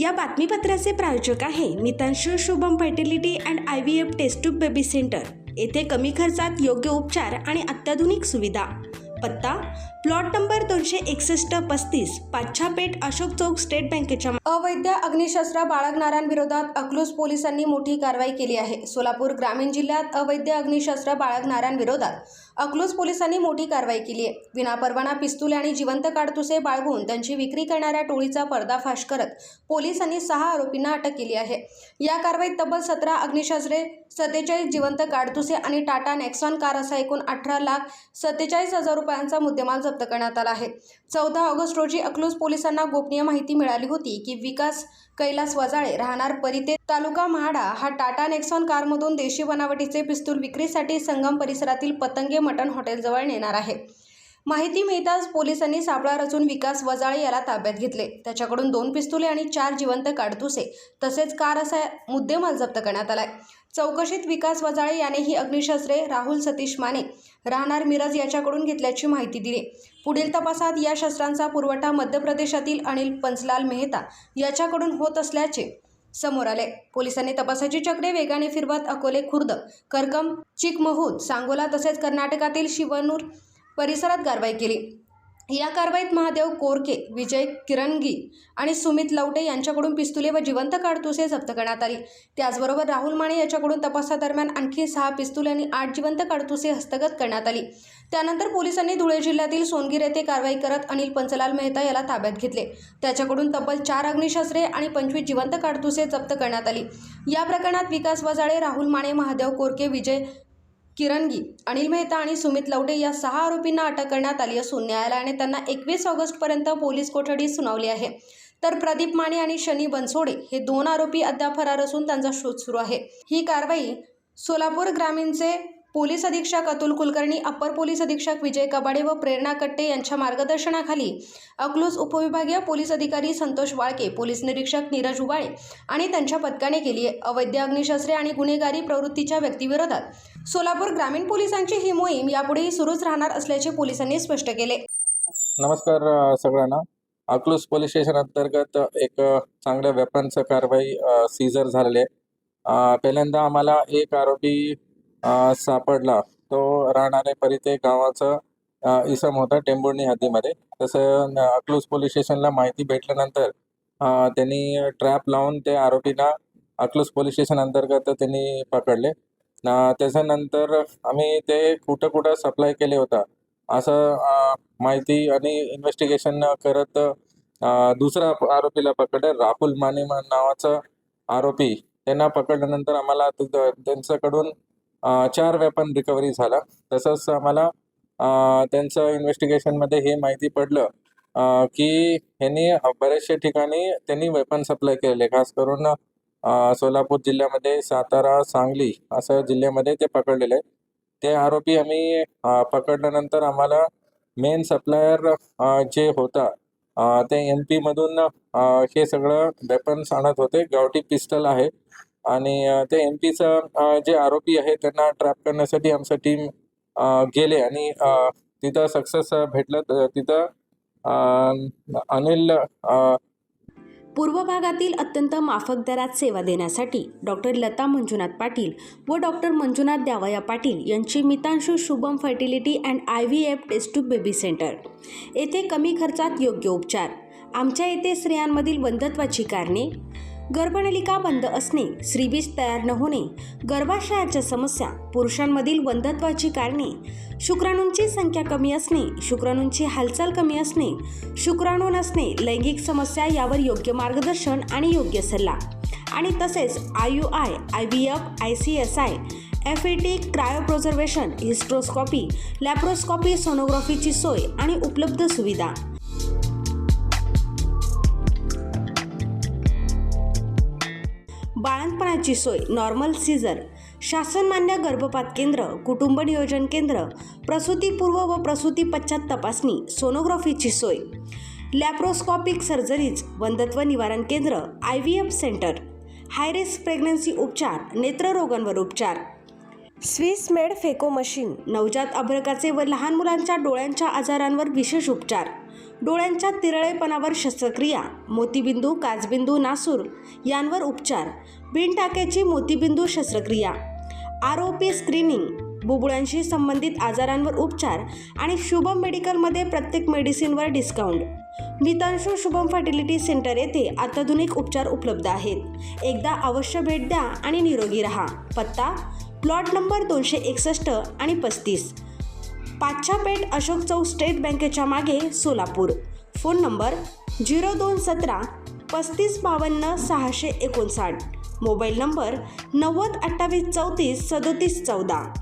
या बातमीपत्राचे प्रायोजक आहे Mitanshu Shubham fertility and IVF test tube baby centre. येथे कमी खर्चात योग्य उपचार आणि अत्याधुनिक सुविधा। पत्ता plot number 261-35 Pachhapeth Ashok Chowk state बँकेच्या। अवैध अग्निशस्त्र बाळगणाऱ्यांविरोधात अकलूज पोलिसांनी मोठी कारवाई केली आहे। सोलापूर ग्रामीण जिल्ह्यात अवैध अग्निशस्त्र बाळगणाऱ्यांविरोधात अकलूज पोलिसांनी मोठी कारवाई केली आहे। विनापरवाना पिस्तूल आणि जिवंत काडतुसे बाळगून त्यांची विक्री करणाऱ्या टोळीचा पर्दाफाश करत पोलिसांनी 6 आरोपींना अटक केली आहे। या कारवाईत तब्बल 17 अग्निशस्त्रे, 47 जिवंत काडतुसे आणि टाटा नेक्सॉन कार असा एकूण 18,47,000 रुपयांचा मुद्देमाल जप्त करण्यात आला आहे। 14 ऑगस्ट रोजी अकलूज पोलिसांना गोपनीय माहिती मिळाली होती की विकास कैलास वजाळे राहणार परिते तालुका महाडा हा टाटा नेक्सॉन कारमधून देशी बनावटीचे पिस्तूल विक्रीसाठी संगम परिसरातील पतंगे मटन हॉटेलजवळ नेणार आहे। माहिती मिळताच पोलिसांनी सापळा रचून विकास वजाळे याला ताब्यात घेतले। त्याच्याकडून 2 पिस्तुले आणि 4 जिवंत काडतुसे तसेच कार असा मुद्देमाल जप्त करण्यात आलाय। चौकशीत विकास वजाळे याने ही अग्निशस्त्रे राहुल सतीश माने राहणार मिरज याच्याकडून घेतल्याची माहिती दिली। पुढील तपासात या शस्त्रांचा पुरवठा मध्य प्रदेशातील अनिल पंचलाल मेहता याच्याकडून होत असल्याचे समोर आले। पोलिसांनी तपासाची चक्रे वेगाने फिरवत अकोले, खुर्द, करकम, चिकमहूद, सांगोला तसेच कर्नाटकातील शिवनूर परिसरात कारवाई केली। या कारवाईत महादेव कोरके, विजय किरणगी आणि सुमित लवटे यांच्याकडून पिस्तुले व जिवंत काडतुसे जप्त करण्यात आली। त्याचबरोबर राहुल माने याच्याकडून तपासादरम्यान आणखी 6 पिस्तुले आणि 8 जिवंत काडतुसे हस्तगत करण्यात आली। त्यानंतर पोलिसांनी धुळे जिल्ह्यातील सोनगीर येथे कारवाई करत अनिल पंचलाल मेहता याला ताब्यात घेतले। त्याच्याकडून तब्बल 4 अग्निशस्त्रे आणि 25 जिवंत काडतुसे जप्त करण्यात आली। या प्रकरणात विकास वजाळे, राहुल माने, महादेव कोरके, विजय किरणगी, अनिल मेहता आणि सुमित लवटे या 6 आरोपींना अटक करण्यात आली असून न्यायालयाने त्यांना 21 ऑगस्टपर्यंत पोलीस कोठडी सुनावली आहे। तर प्रदीप माने आणि शनी बनसोडे हे 2 आरोपी अद्याप फरार असून त्यांचा शोध सुरू आहे। ही कारवाई सोलापूर ग्रामीणचे पोलीस अधीक्षक अतुल कुलकर्णी, अप्पर पोलीस अधीक्षक विजय कबाडे व प्रेरणा कट्टे यांच्या मार्गदर्शनाखाली अकलूज उपविभागीय पोलीस अधिकारी संतोष वाळके, पोलीस निरीक्षक नीरज उबाळे आणि त्यांच्या पथकाने केली आहे। अवैध अग्निशस्त्रे आणि गुन्हेगारी प्रवृत्तीच्या व्यक्तीविरोधात सोलापूर ग्रामीण पोलिसांची ही मोहीम यापुढेही सुरूच राहणार असल्याचे पोलिसांनी स्पष्ट केले। नमस्कार सगळ्यांना। अकलूज पोलीस स्टेशन अंतर्गत एक चांगल्या वेपनचं कारवाई सीजर झालेली आहे। पहिल्यांदा आम्हाला एक आरोपी सापडला, तो राहणारे परिते गावाचा इसम होता टेंभुर्णी हद्दीमध्ये। तसं अकलूज पोलीस स्टेशनला माहिती भेटल्यानंतर त्यांनी ट्रॅप लावून ते आरोपीला अकलूज पोलीस स्टेशन अंतर्गत त्यांनी पकडले। त्याच्यानंतर आम्ही ते कुठं सप्लाय केले होता असं माहिती आणि इन्व्हेस्टिगेशन करत दुसरा आरोपीला पकडले, राहुल माने नावाचा आरोपी। त्यांना पकडल्यानंतर आम्हाला त्यांच्याकडून 4 वेपन रिकव्हरी झाला। तसंच आम्हाला त्यांचं इन्व्हेस्टिगेशनमध्ये हे माहिती पडलं की ह्यांनी बरेचशा ठिकाणी त्यांनी वेपन सप्लाय केलेले, खास करून सोलापूर जिल्ह्यामध्ये, सातारा, सांगली असं जिल्ह्यामध्ये ते पकडलेले आहे। ते आरोपी आम्ही पकडल्यानंतर आम्हाला मेन सप्लायर जे होता ते MP मधून हे सगळं वेपन्स आणत होते। गावठी पिस्टल आहे आणि ते MPचा जे आरोपी आहे त्यांना ट्रॅप करण्यासाठी आमचं टीम गेले आणि तिथं सक्सेस भेटलं। तिथं अनिल पूर्व भागातील अत्यंत माफक दरात सेवा देण्यासाठी डॉक्टर लता मंजुनाथ पाटील व डॉक्टर मंजुनाथ द्यावया पाटील यांची Mitanshu Shubham fertility and IVF test tube baby centre. येथे कमी खर्चात योग्य उपचार। आमच्या येथे स्त्रियांमधील वंध्यत्वाची कारणे, गर्भनलिका बंद असणे, श्रीबीज तयार न होणे, गर्भाशयाच्या समस्या, पुरुषांमधील वंध्यत्वाची कारणे, शुक्राणूंची संख्या कमी असणे, शुक्राणूंची हालचाल कमी असणे, शुक्राणू नसणे, लैंगिक समस्या यावर योग्य मार्गदर्शन आणि योग्य सल्ला आणि तसेच IUI, IVF, ICSI, FET, क्रायोप्रिझर्वेशन, हिस्ट्रोस्कॉपी, लॅप्रोस्कॉपी, सोनोग्राफीची सोय आणि उपलब्ध सुविधा। बाळंतपणाची सोय, नॉर्मल सीझर, शासनमान्य गर्भपात केंद्र, कुटुंब नियोजन केंद्र, प्रसूतीपूर्व व प्रसूती पश्चात तपासणी, सोनोग्राफीची सोय, लॅप्रोस्कॉपिक सर्जरीज, वंध्यत्व निवारण केंद्र, IVF centre, high risk pregnancy उपचार, नेत्ररोगांवर उपचार, स्विस मेड फेको मशीन, नवजात अर्भकाचे व लहान मुलांच्या डोळ्यांच्या आजारांवर विशेष उपचार, डोळ्यांच्या तिरळेपणावर शस्त्रक्रिया, मोतीबिंदू, काचबिंदू, नासूर यांवर उपचार, बिनटाक्याची मोतीबिंदू शस्त्रक्रिया, आरोपी स्क्रीनिंग, बुबुळांशी संबंधित आजारांवर उपचार आणि शुभम मेडिकलमध्ये प्रत्येक मेडिसिनवर डिस्काउंट. मितांशू शुभम फर्टिलिटी सेंटर येथे अत्याधुनिक उपचार उपलब्ध आहेत. एकदा अवश्य भेट द्या आणि निरोगी रहा. पत्ता प्लॉट नंबर 261 आणि 35, पाच्छापेठ, अशोक चौक, स्टेट बँकेच्या मागे, Solapur. Phone number 0217 3552 659. Mobile number 90 28 34 37 14.